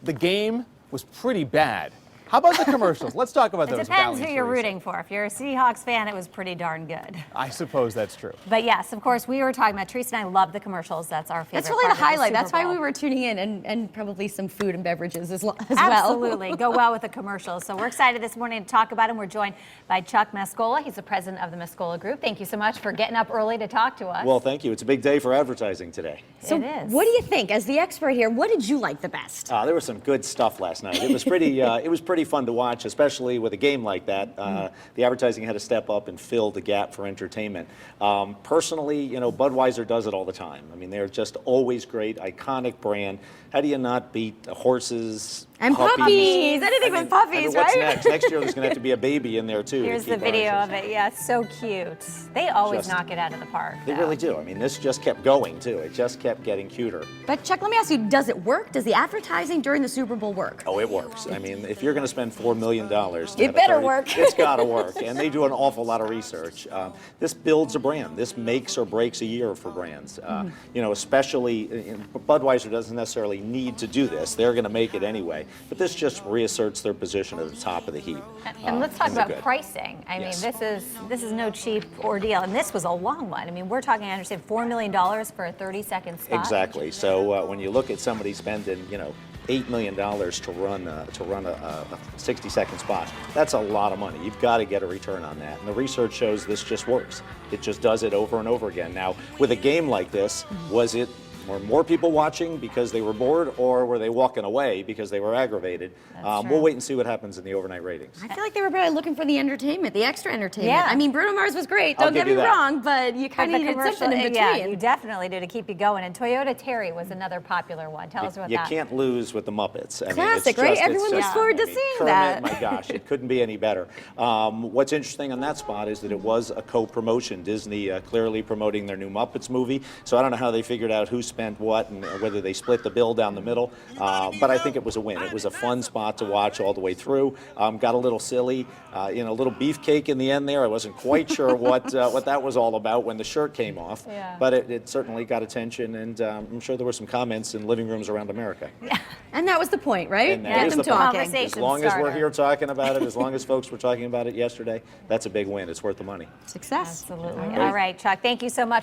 The game was pretty bad. How about the commercials? Let's talk about those. It depends who you're rooting for. If you're a Seahawks fan, it was pretty darn good. I suppose that's true. But yes, of course, we were talking about, Teresa and I love the commercials. That's our favorite. That's really the highlight. That's why Bowl. we were tuning in, and probably some food and beverages as well. Absolutely. Go well with the commercials. So we're excited this morning to talk about them. We're joined by Chuck Mascola. He's the president of the Mascola Group. Thank you so much for getting up early to talk to us. Well, thank you. It's a big day for advertising today. So it is. what do you think? As the expert here, what did you like the best? There was some good stuff last night. It was pretty. It was pretty fun to watch, especially with a game like that. The advertising had to step up and fill the gap for entertainment. Personally, you know, Budweiser does it all the time. I mean, they're just always great, iconic brand. How do you not beat horses? And puppies. Anything with puppies, what's right? next? Next year there's going to have to be a baby in there too. Here's the video of it. Yeah, it's so cute. They always knock it out of the park. They really do. I mean, this just kept going too. It just kept getting cuter. But Chuck, let me ask you, does it work? Does the advertising during the Super Bowl work? Oh, it works. I mean, if you're going to spend $4 million, It better work. It's got to work, and they do an awful lot of research. This builds a brand. This makes or breaks a year for brands. You know, especially Budweiser doesn't necessarily need to do this. They're going to make it anyway. But this just reasserts their position at the top of the heap. And let's talk about good. pricing. I Yes. mean, this is no cheap ordeal, and this was a long one. I mean, we're talking, I understand, $4 million for a 30-second spot. Exactly. So when you look at somebody spending, you know, $8 million to run a 60-second spot, that's a lot of money. You've got to get a return on that. And the research shows this just works. It just does it over and over again. Now, with a game like this, were more people watching because they were bored, or were they walking away because they were aggravated? We'll wait and see what happens in the overnight ratings. I feel like they were probably looking for the entertainment, the extra entertainment. Yeah. I mean, Bruno Mars was great, I'll don't get give me you that. wrong, but you kind of needed something in between. Yeah, you definitely do to keep you going. And Toyota Terry was another popular one. Tell us about You that. can't lose with the Muppets. I mean, Classic, it's right? just- Everyone it's looks just- forward to I mean, seeing Kermit, that. My gosh, it couldn't be any better. What's interesting on that spot is that it was a co-promotion. Disney clearly promoting their new Muppets movie. So I don't know how they figured out who spent what and whether they split the bill down the middle. But I think it was a win. It was a fun spot to watch all the way through. Got a little silly, you know, a little beefcake in the end there. I wasn't quite sure what that was all about when the shirt came off. Yeah. But it certainly got attention, and I'm sure there were some comments in living rooms around America. Yeah. And that was the point, right? And that Get is them the point. talking. Conversation As long as we're starter. here talking about it, as long as folks were talking about it yesterday, that's a big win. It's worth the money. Success. Absolutely. All right, Chuck, thank you so much.